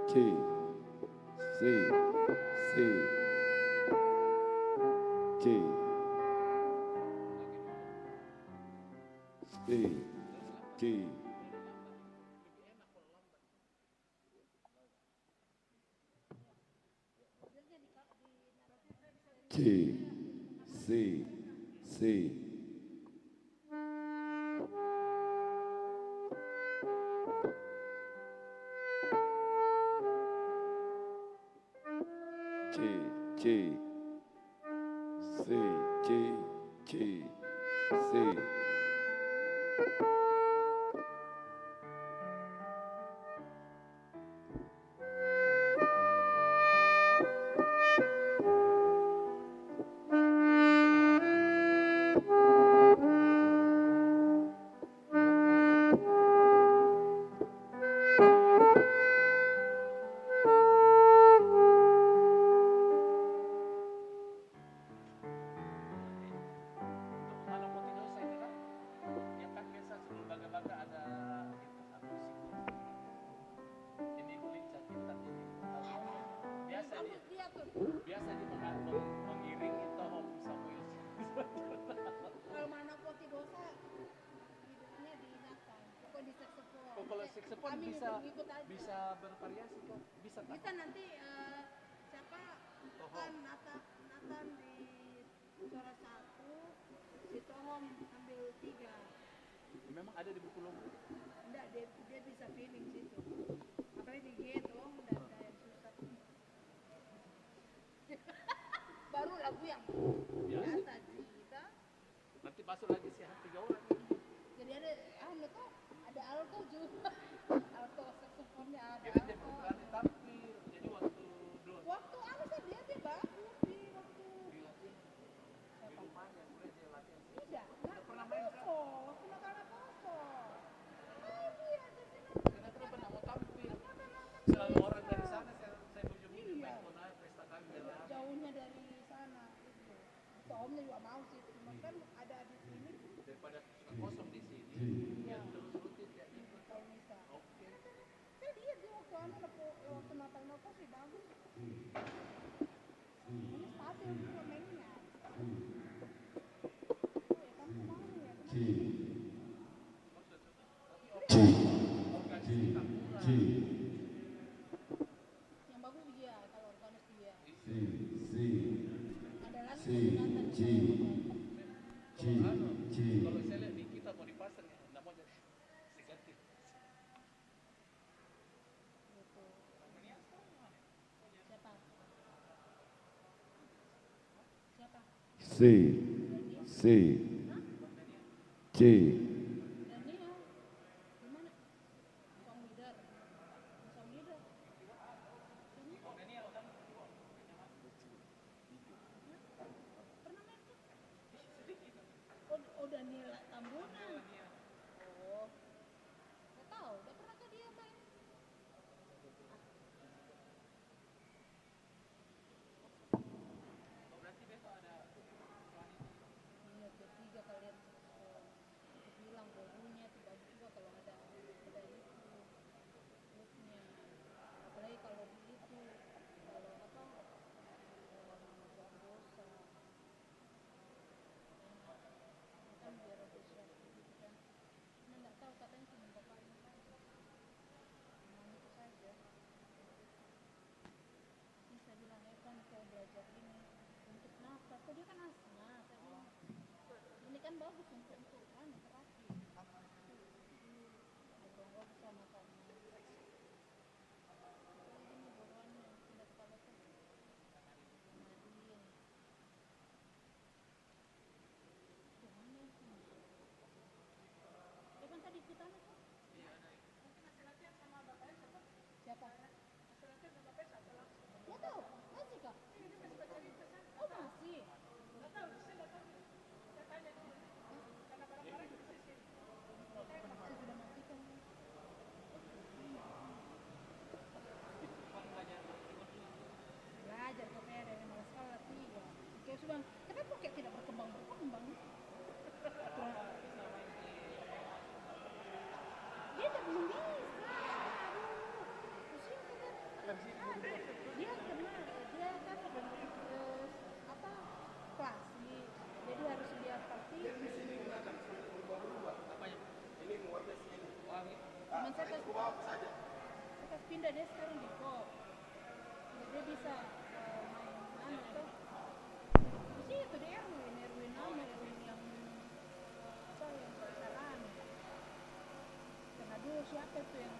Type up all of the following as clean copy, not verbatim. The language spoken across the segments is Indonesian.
C, C, C, C, C, C, C, C, C, C, C, C, C, C. Biasa dia mengiring itu Om Samuel. Kalau mana poti dosa hidupnya di Natal, pokoknya di saksofon. Oh, kalau saksofon Kami bisa ngikut-ngikut aja. bisa bervariasi kan? Bisa tak? Bisa nanti siapa kan Nathan di suara 1, si Tohom ambil 3. Memang ada di buku lomba. Enggak, dia bisa feeling situ. Apalagi di G tuh, enggak ada yang susah. Baru lagu yang biasa kita. Nanti masuk lagi sih 3 orang. Jadi ada tuh ada alto juga. Alto saksofonnya ada. Dia kan jadi berani tampil. Jadi waktu dulu. Waktu sih dia bagus di waktu Di rumahnya mulai dia latihan. tidak Pernah main kan? waktu Natal Poso. Main dia di sini. Karena kenapa nak mau tampil? Selalu orang dari sana saya kunjungi main konai pesta kami dari jauhnya dari sana itu. Tomnya juga mau sih, cuma kan ada di sini. daripada kosong di sini. Dia terus rutin kayak gitu. Kalau bisa. Oke. Saya lihat dia waktu Natal sih bagus. Ini stabil juga mainnya. Oh ya kan kemana ya? Yang bagus dia kalau organis dia. Ada lagi Kalau saya lihat di kita mau dipasang ya, nggak mau jadi ganti. Siapa? C, C, Daniel. Gimana? Song leader. Pernah main tuh? Oh Daniel Tambunan. Oh. Gak tahu, gak pernah ke dia main. pindah, dia sekarang di kop. Jadi dia bisa main tuh di situ di Erwin nama Erwin yang apa yang pacaran. Karena dulu siapa tuh yang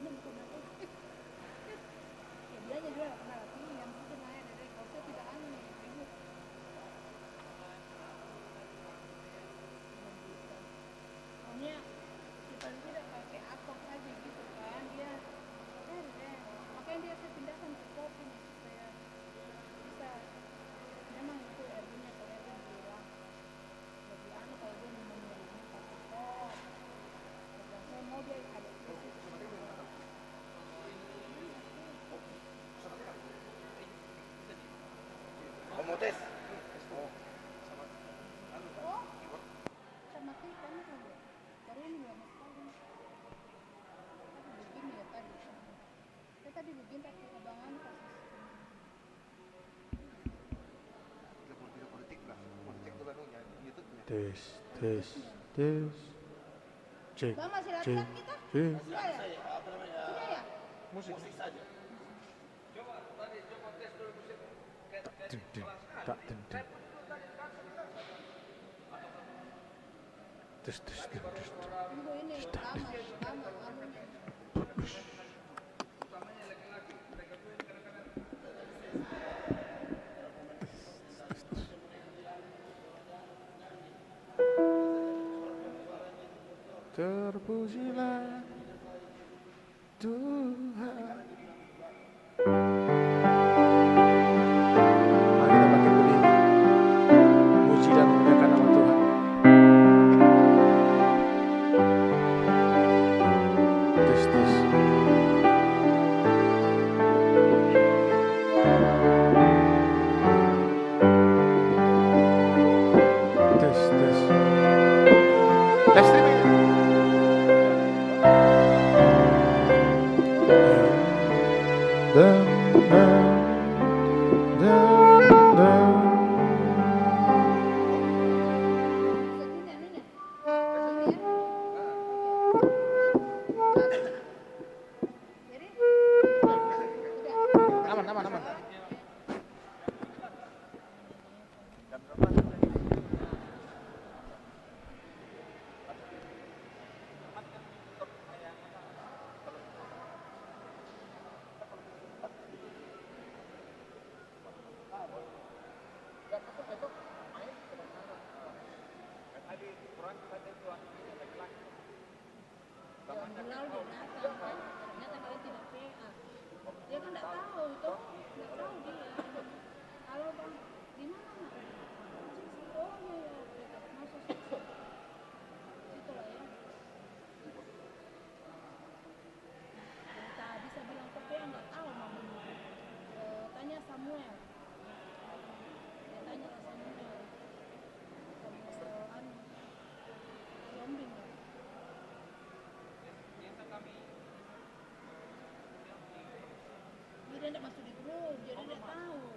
ini bukan aku. Ya dia aja juga kenal lagi yang mungkin lain dari kalau saya tidak aneh ribut. Pokoknya kita tidak pakai akok aja gitu kan dia makanya dia saya pindahkan ke kopi supaya bisa memang itu ergonya kalau Erwin bilang lebih anu kalau dia memilih pakai kok kalau saya mau dia ada krisis. Kamu tes? Oh, sama kita nih kan baru ini lama sekali. Tadi begini ya tadi. Saya tadi begini tapi abangan kasus. Tidak politik lah. Politik itu barunya YouTube-nya. Tes, tes, tes. Cek, Bang masih cek, latihan kita? cek. Sudah ya? Sudah ya? Musik saja. Ding, ding, tak, ding, ding. Tes, tes, tes, tes. Tunggu ini lama anunya. Terpujilah Tuhan. Mari kita bangkit berdiri, memuji dan memuliakan nama Tuhan. Tes, tes. Tes, tes. Live streaming. Dan, Sini anunya. Sini ya. Jadi udah. aman. Yang bilang dia datang kan, ternyata kalian tidak PA. Dia kan tidak tahu itu, tidak tahu dia. Halo bang, di mana nak? Oh iya ya, masuk situ. Situ lah ya. Dari tadi saya bilang ke PA nggak tahu mama. Tanya Samuel. Dia tanya ke Samuel. Samuel anu, Lombing ya. Dia tidak masuk di grup, jadi tidak tahu.